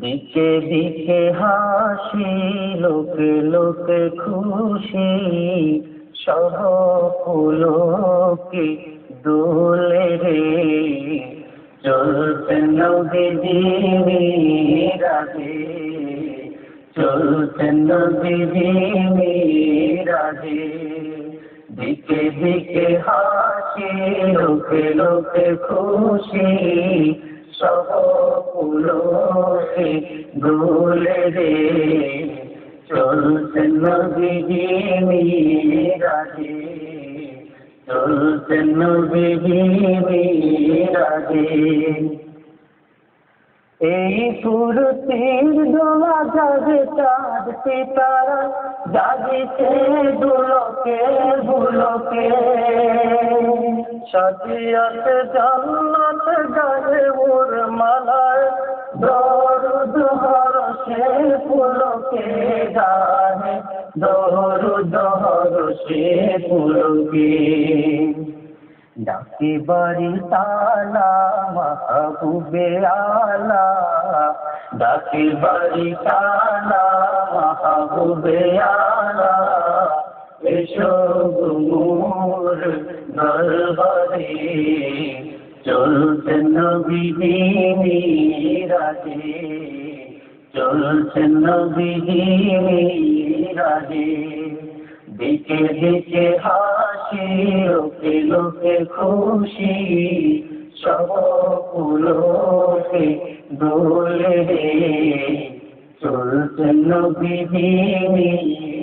দিকে দিকে হাসি, লোকে লোকে খুশি, সব পুলকে দোলে রে। চলছে নদী রাধে, চলছে নদী রাধে। দিকে দিকে হাসি, লোকে লোকে খুশি, সব পুলকে দোলে রে। চলছে নদী রাধে, চলছে নদী রাধে। এই ফুরতির দোলা জাগে চাঁদ সিতারা, জাগিছে দুলকে বুলকে। সাজিয়াতে জান্নাত গায়ে ওর মালায়, দরুদ হরষে পুলকে গায়ে, দরুদ হরষে পুলকে। ডাকে বাড়ি তালা মাহবুবে আলা, ডাকে বাড়ি তালা মাহবুবে আলা। এসো মোর দরবারে, চলছে নবী রাধে, চলছে নবী রাধে। দিকে দিকে হাসি, লোকে লোকে খুশি, সব পুলকে দোলে রে। চলছে নবী